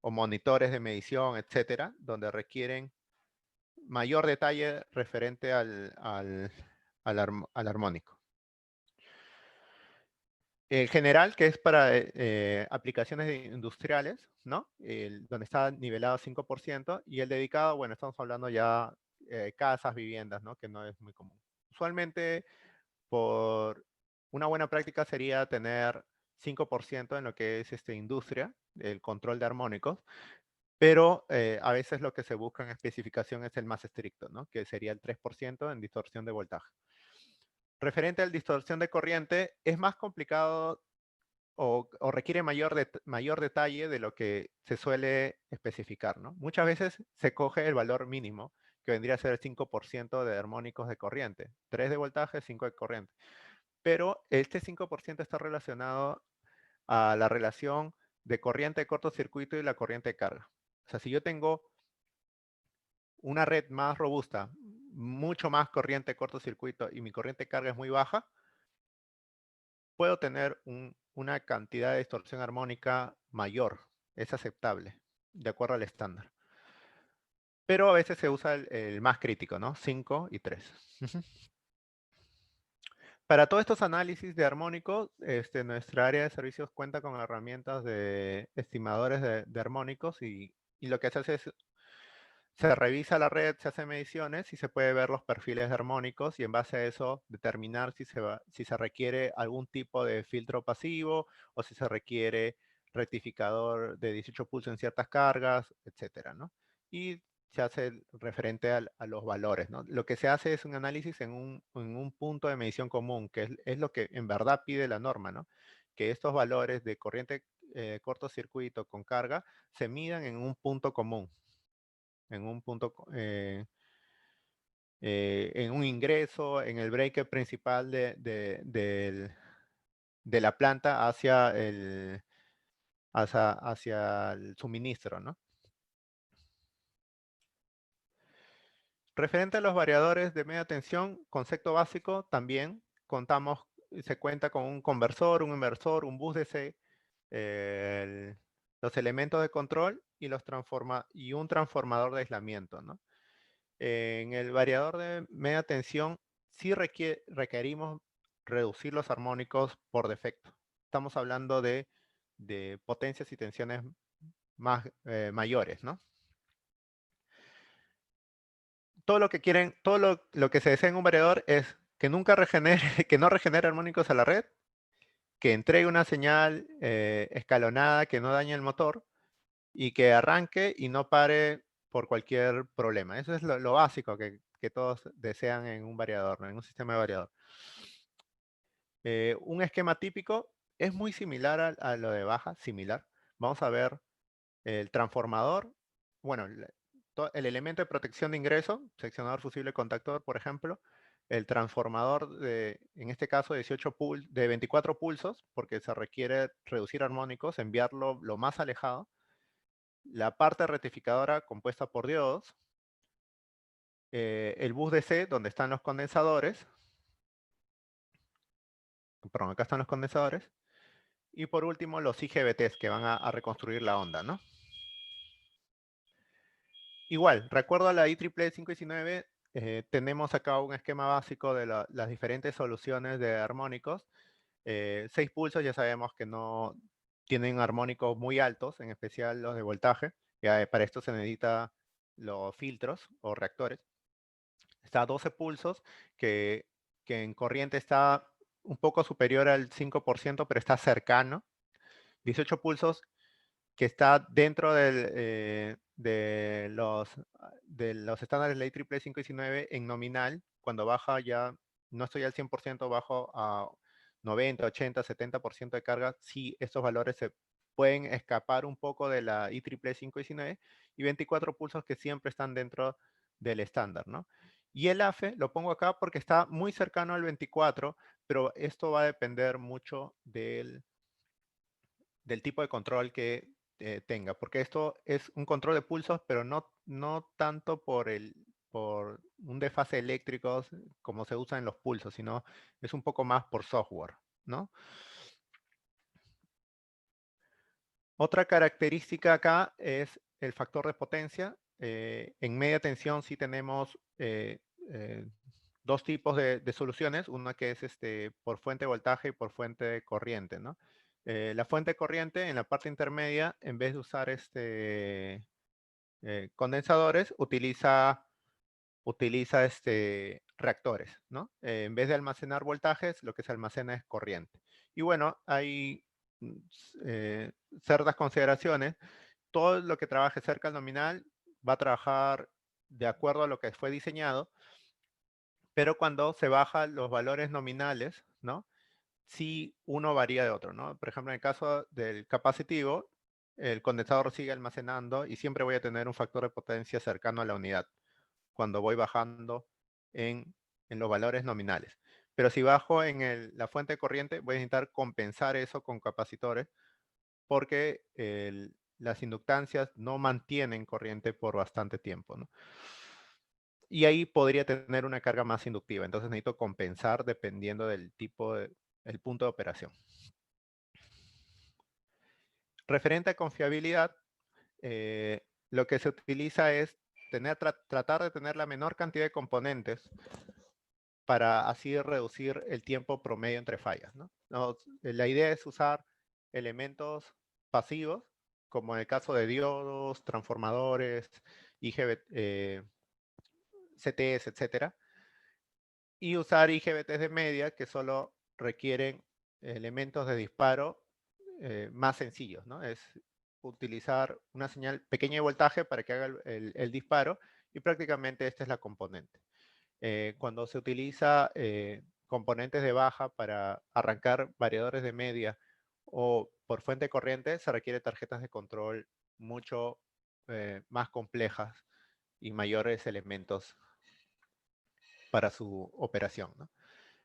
o monitores de medición, etcétera, donde requieren mayor detalle referente al armónico. El general, que es para aplicaciones industriales, ¿no? Donde está nivelado 5%, y el dedicado, bueno, estamos hablando ya casas, viviendas, ¿no? Que no es muy común. Usualmente, por una buena práctica sería tener 5% en lo que es industria, el control de armónicos, pero a veces lo que se busca en especificación es el más estricto, ¿no? Que sería el 3% en distorsión de voltaje. Referente al distorsión de corriente, es más complicado o requiere mayor detalle de lo que se suele especificar, ¿no? Muchas veces se coge el valor mínimo, que vendría a ser el 5% de armónicos de corriente. 3 de voltaje, 5 de corriente. Pero este 5% está relacionado a la relación de corriente de cortocircuito y la corriente de carga. O sea, si yo tengo una red más robusta, mucho más corriente de cortocircuito y mi corriente de carga es muy baja, puedo tener una cantidad de distorsión armónica mayor. Es aceptable, de acuerdo al estándar. pero a veces se usa el más crítico, ¿no? 5 y 3. Para todos estos análisis de armónicos, nuestra área de servicios cuenta con herramientas de estimadores de armónicos y lo que se hace es, se revisa la red, se hacen mediciones y se puede ver los perfiles de armónicos y en base a eso determinar si se requiere algún tipo de filtro pasivo o si se requiere rectificador de 18 pulsos en ciertas cargas, etcétera, ¿no? Y se hace referente a los valores, ¿no? Lo que se hace es un análisis en un punto de medición común, que es lo que en verdad pide la norma, ¿no? Que estos valores de corriente cortocircuito con carga se midan en un punto común, en un punto, en un ingreso, en el breaker principal de la planta hacia el suministro, ¿no? Referente a los variadores de media tensión, concepto básico, también se cuenta con un conversor, un inversor, un bus DC, los elementos de control y un transformador de aislamiento, ¿no? En el variador de media tensión sí requerimos reducir los armónicos por defecto. Estamos hablando de potencias y tensiones mayores, ¿no? Todo lo que quieren, lo que se desea en un variador es que nunca regenere, que no regenere armónicos a la red, que entregue una señal escalonada que no dañe el motor y que arranque y no pare por cualquier problema. Eso es lo básico que todos desean en un variador, ¿no? En un sistema de variador. Un esquema típico es muy similar a lo de baja, similar. Vamos a ver el transformador, bueno, el elemento de protección de ingreso, seccionador fusible contactor, por ejemplo, el transformador en este caso, de 24 pulsos, porque se requiere reducir armónicos, enviarlo lo más alejado, la parte rectificadora compuesta por diodos, el bus DC, donde están los condensadores, perdón, acá están los condensadores, y por último los IGBTs que van a reconstruir la onda, ¿no? Igual, recuerdo a la IEEE 519, tenemos acá un esquema básico de las diferentes soluciones de armónicos. 6 pulsos ya sabemos que no tienen armónicos muy altos, en especial los de voltaje. Para esto se necesita los filtros o reactores. Está a 12 pulsos, que en corriente está un poco superior al 5%, pero está cercano. 18 pulsos, que está dentro de los estándares de ley triple 519 en nominal. Cuando baja ya, no estoy al 100%, bajo a 90, 80, 70% de carga, sí, estos valores se pueden escapar un poco de la IEEE 519 y 24 pulsos que siempre están dentro del estándar, ¿no? Y el AFE lo pongo acá porque está muy cercano al 24, pero esto va a depender mucho del tipo de control que tenga, porque esto es un control de pulsos, pero no tanto por un desfase eléctrico como se usa en los pulsos, sino es un poco más por software, ¿no? Otra característica acá es el factor de potencia. En media tensión sí tenemos eh, dos tipos de soluciones, una que es por fuente de voltaje y por fuente de corriente, ¿no? La fuente de corriente en la parte intermedia, en vez de usar condensadores, utiliza reactores, ¿no? En vez de almacenar voltajes, lo que se almacena es corriente. Y bueno, hay mm, eh, ciertas consideraciones. Todo lo que trabaje cerca del nominal va a trabajar de acuerdo a lo que fue diseñado, pero cuando se bajan los valores nominales, ¿no? Sí, uno varía de otro, ¿no? Por ejemplo, en el caso del capacitivo, el condensador sigue almacenando y siempre voy a tener un factor de potencia cercano a la unidad cuando voy bajando en los valores nominales. Pero si bajo en la fuente de corriente, voy a necesitar compensar eso con capacitores porque las inductancias no mantienen corriente por bastante tiempo, ¿no? Y ahí podría tener una carga más inductiva. Entonces necesito compensar dependiendo del tipo el punto de operación. Referente a confiabilidad, lo que se utiliza es tratar de tener la menor cantidad de componentes para así reducir el tiempo promedio entre fallas, ¿no? La idea es usar elementos pasivos, como en el caso de diodos, transformadores, CTs, etcétera, y usar IGBTs de media que solo requieren elementos de disparo más sencillos, ¿no? Es utilizar una señal pequeña de voltaje para que haga el disparo, y prácticamente esta es la componente. Cuando se utiliza componentes de baja para arrancar variadores de media o por fuente de corriente, se requiere tarjetas de control mucho más complejas y mayores elementos para su operación, ¿no?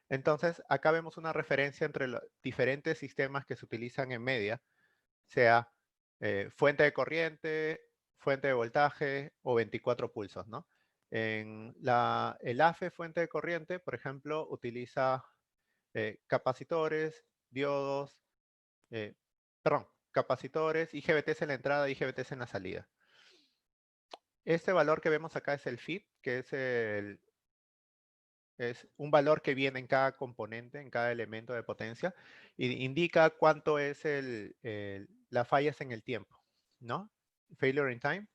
Entonces, acá vemos una referencia entre los diferentes sistemas que se utilizan en media, sea fuente de corriente, fuente de voltaje o 24 pulsos, ¿no? El AFE fuente de corriente, por ejemplo, utiliza capacitores, diodos, eh, capacitores, IGBTs en la entrada, IGBTs en la salida. Este valor que vemos acá es el FIT, que es un valor que viene en cada componente, en cada elemento de potencia, y indica cuánto es las fallas en el tiempo, ¿no? Failure in time.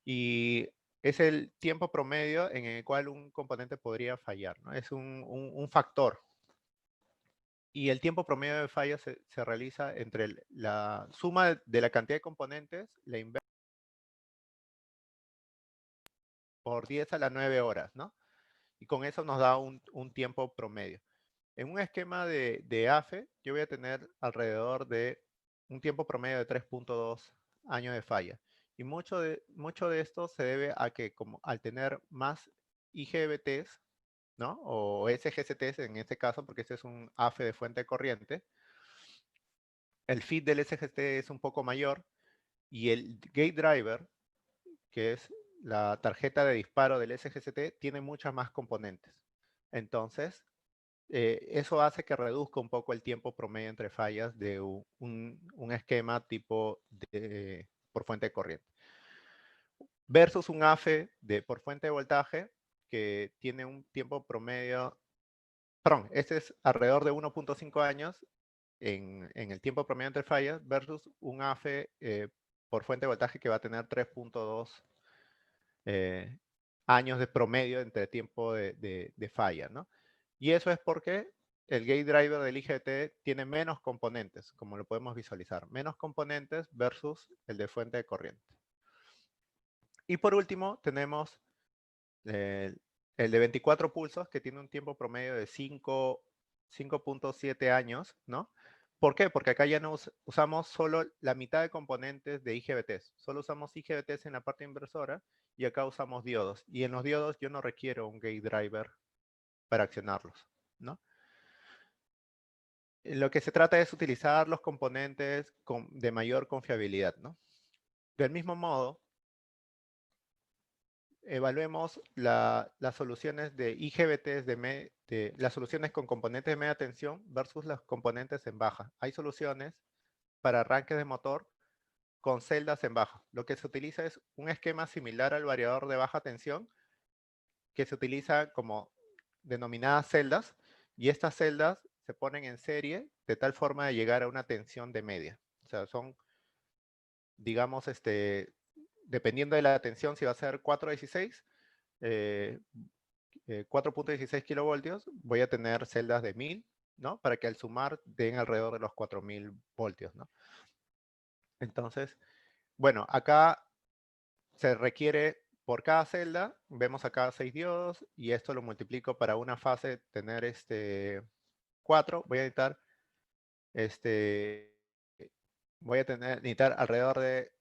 Y es el tiempo promedio en el cual un componente podría fallar, ¿no? Es un factor. Y el tiempo promedio de falla se realiza entre la suma de la cantidad de componentes, la inversa por 10 a la 9 horas, ¿no? Y con eso nos da un tiempo promedio. En un esquema de AFE, yo voy a tener alrededor de un tiempo promedio de 3.2 años de falla. Y mucho de esto se debe a que como al tener más IGBTs, ¿no? O SGCTs en este caso, porque este es un AFE de fuente de corriente, el feed del SGCT es un poco mayor y el gate driver, que es la tarjeta de disparo del SGCT, tiene muchas más componentes. Entonces, eso hace que reduzca un poco el tiempo promedio entre fallas de un esquema tipo por fuente de corriente. Versus un AFE por fuente de voltaje que tiene un tiempo promedio, perdón, este es alrededor de 1.5 años en el tiempo promedio entre fallas versus un AFE por fuente de voltaje que va a tener 3.2 años de promedio entre tiempo de falla, ¿no? Y eso es porque el gate driver del IGBT tiene menos componentes, como lo podemos visualizar. Menos componentes versus el de fuente de corriente. Y por último, tenemos el de 24 pulsos, que tiene un tiempo promedio de 5.7 años, ¿no? ¿Por qué? Porque acá ya no usamos solo la mitad de componentes de IGBTs. Solo usamos IGBTs en la parte inversora y acá usamos diodos. Y en los diodos yo no requiero un gate driver para accionarlos, ¿no? Lo que se trata es utilizar los componentes de mayor confiabilidad, ¿no? Del mismo modo, evaluemos las soluciones de IGBTs las soluciones con componentes de media tensión versus las componentes en baja. Hay soluciones para arranques de motor con celdas en baja. Lo que se utiliza es un esquema similar al variador de baja tensión que se utiliza como denominadas celdas, y estas celdas se ponen en serie de tal forma de llegar a una tensión de media. O sea, son, digamos, dependiendo de la tensión, si va a ser 416, 4.16 kilovoltios, voy a tener celdas de 1000, ¿no? Para que al sumar den alrededor de los 4000 voltios, ¿no? Entonces, bueno, acá se requiere por cada celda, vemos acá 6 diodos, y esto lo multiplico para una fase tener 4, voy a necesitar necesitar alrededor de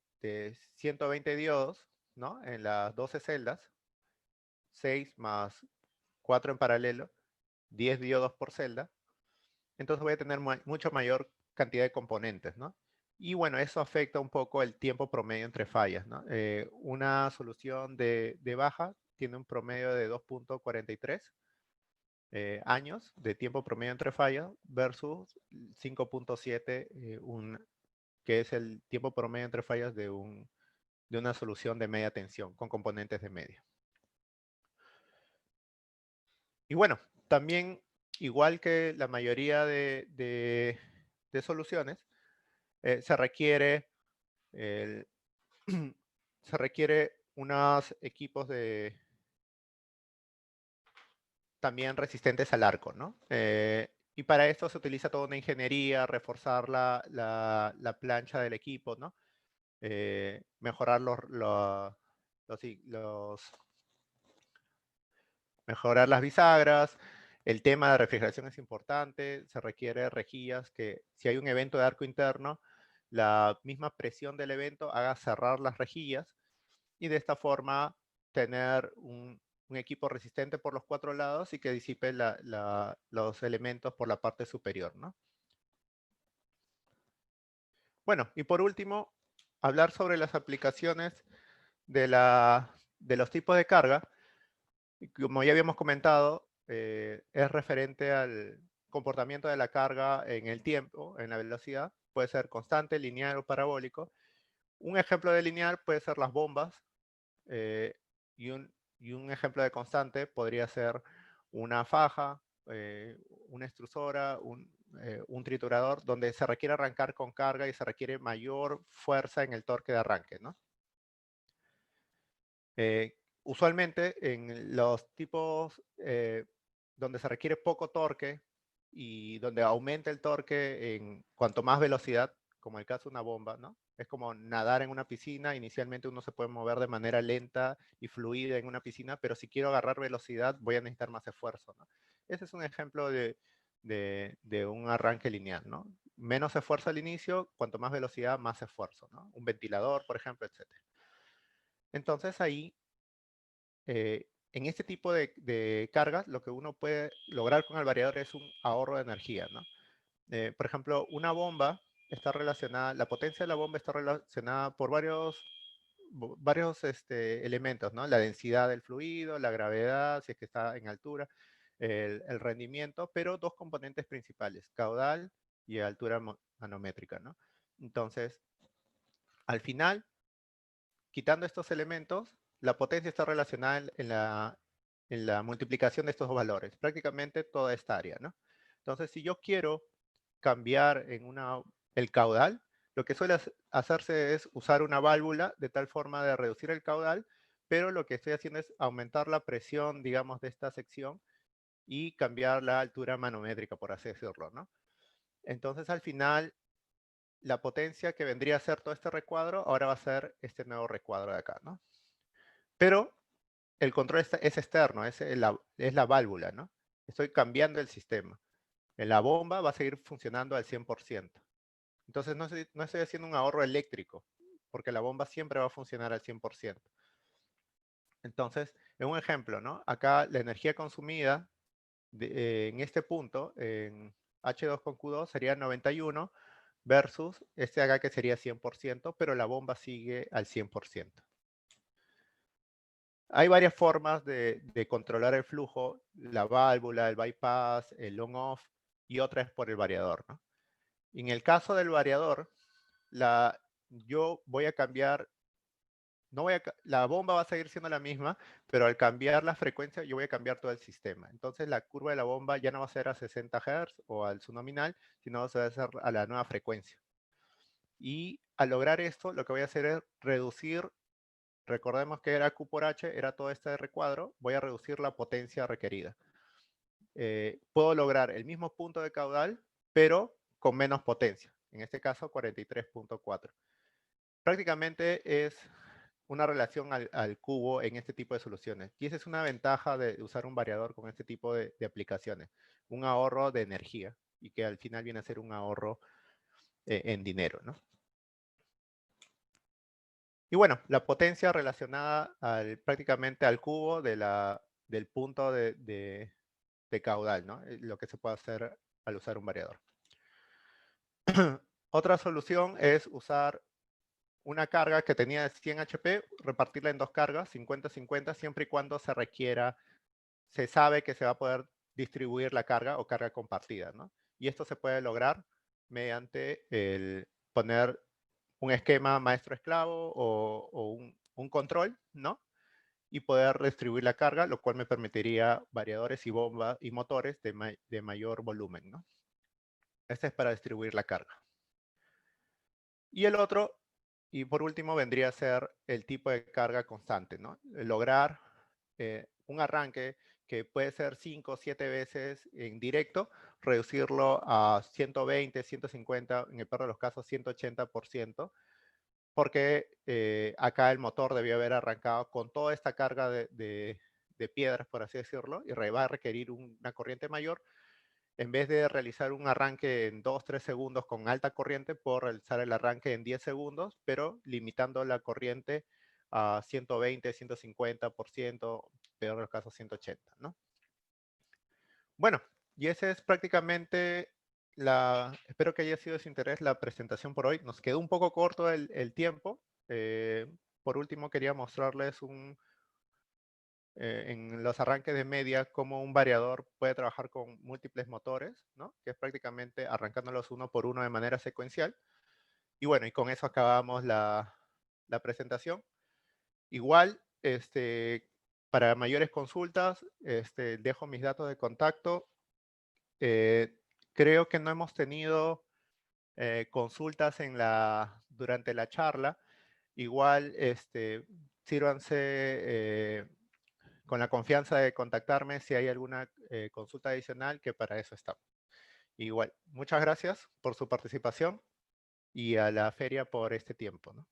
120 diodos, ¿no? En las 12 celdas, 6 más 4 en paralelo, 10 diodos por celda. Entonces voy a tener mucho mayor cantidad de componentes, ¿no? Y bueno, eso afecta un poco el tiempo promedio entre fallas, ¿no? Una solución de baja tiene un promedio de 2.43 años de tiempo promedio entre fallas versus 5.7, que es el tiempo promedio entre fallas de un de una solución de media tensión con componentes de media. Y bueno, también, igual que la mayoría de soluciones, se requiere se requiere unos equipos también resistentes al arco, ¿no? Y para esto se utiliza toda una ingeniería, reforzar la plancha del equipo, ¿no? Mejorar mejorar las bisagras. El tema de refrigeración es importante. Se requiere rejillas que, si hay un evento de arco interno, la misma presión del evento haga cerrar las rejillas y de esta forma tener un equipo resistente por los 4 lados y que disipe los elementos por la parte superior, ¿no? Bueno, y por último, hablar sobre las aplicaciones de los tipos de carga. Como ya habíamos comentado, es referente al comportamiento de la carga en el tiempo, en la velocidad. Puede ser constante, lineal o parabólico. Un ejemplo de lineal puede ser las bombas, eh, y, un ejemplo de constante podría ser una faja, una extrusora, un triturador, donde se requiere arrancar con carga y se requiere mayor fuerza en el torque de arranque, ¿no? Usualmente en los tipos donde se requiere poco torque y donde aumenta el torque en cuanto más velocidad, como el caso de una bomba, ¿no? Es como nadar en una piscina. Inicialmente uno se puede mover de manera lenta y fluida en una piscina, pero si quiero agarrar velocidad voy a necesitar más esfuerzo, ¿no? Ese es un ejemplo de un arranque lineal, ¿no? Menos esfuerzo al inicio, cuanto más velocidad, más esfuerzo, ¿no? Un ventilador, por ejemplo, etc. Entonces ahí, en este tipo de cargas, lo que uno puede lograr con el variador es un ahorro de energía, ¿no? Por ejemplo, una bomba está relacionada, la potencia de la bomba está relacionada por varios elementos, ¿no? La densidad del fluido, la gravedad, si es que está en altura, el rendimiento, pero dos componentes principales, caudal y altura manométrica, ¿no? Entonces, al final, quitando estos elementos, la potencia está relacionada en la multiplicación de estos valores, prácticamente toda esta área, ¿no? Entonces, si yo quiero cambiar el caudal, lo que suele hacerse es usar una válvula de tal forma de reducir el caudal, pero lo que estoy haciendo es aumentar la presión, digamos, de esta sección y cambiar la altura manométrica, por así decirlo, ¿no? Entonces, al final, la potencia que vendría a ser todo este recuadro, ahora va a ser este nuevo recuadro de acá, ¿no? Pero el control es externo, es la válvula, ¿no? Estoy cambiando el sistema. La bomba va a seguir funcionando al 100%. Entonces no estoy haciendo un ahorro eléctrico, porque la bomba siempre va a funcionar al 100%. Entonces, en un ejemplo, ¿no? Acá la energía consumida en este punto, en H2 con Q2, sería 91 versus este acá que sería 100%, pero la bomba sigue al 100%. Hay varias formas de controlar el flujo, la válvula, el bypass, el on-off, y otra es por el variador, ¿no? En el caso del variador, yo voy a cambiar, la bomba va a seguir siendo la misma, pero al cambiar la frecuencia, yo voy a cambiar todo el sistema. Entonces la curva de la bomba ya no va a ser a 60 Hz o al su nominal, sino va a ser a la nueva frecuencia. Y al lograr esto, lo que voy a hacer es reducir. Recordemos que era Q por H, era todo este recuadro. Voy a reducir la potencia requerida. Puedo lograr el mismo punto de caudal, pero con menos potencia. En este caso, 43.4. Prácticamente es una relación al cubo en este tipo de soluciones. Y esa es una ventaja de usar un variador con este tipo de aplicaciones. Un ahorro de energía y que al final viene a ser un ahorro en dinero, ¿no? Y bueno, la potencia relacionada prácticamente al cubo del punto de caudal, ¿no? Lo que se puede hacer al usar un variador. Otra solución es usar una carga que tenía 100 HP, repartirla en dos cargas, 50-50, siempre y cuando se sabe que se va a poder distribuir la carga o carga compartida, ¿no? Y esto se puede lograr mediante el poner un esquema maestro-esclavo o un control, ¿no? Y poder distribuir la carga, lo cual me permitiría variadores y bombas y motores de mayor volumen, ¿no? Este es para distribuir la carga. Y el otro, y por último, vendría a ser el tipo de carga constante, ¿no? Lograr un arranque que puede ser 5 o 7 veces en directo, reducirlo a 120, 150, en el peor de los casos 180%, porque acá el motor debió haber arrancado con toda esta carga de piedras, por así decirlo, y va a requerir una corriente mayor. En vez de realizar un arranque en 2-3 segundos con alta corriente, puedo realizar el arranque en 10 segundos, pero limitando la corriente a 120, 150%, peor de los casos 180, ¿no? Bueno, y ese es prácticamente espero que haya sido de su interés la presentación por hoy. Nos quedó un poco corto el tiempo. Por último, quería mostrarles en los arranques de media cómo un variador puede trabajar con múltiples motores, ¿no? Que es prácticamente arrancándolos uno por uno de manera secuencial. Y bueno, y con eso acabamos la presentación. Igual, para mayores consultas, dejo mis datos de contacto. Creo que no hemos tenido consultas durante la charla. Igual, sírvanse con la confianza de contactarme si hay alguna consulta adicional, que para eso estamos. Igual, muchas gracias por su participación y a la feria por este tiempo, ¿no?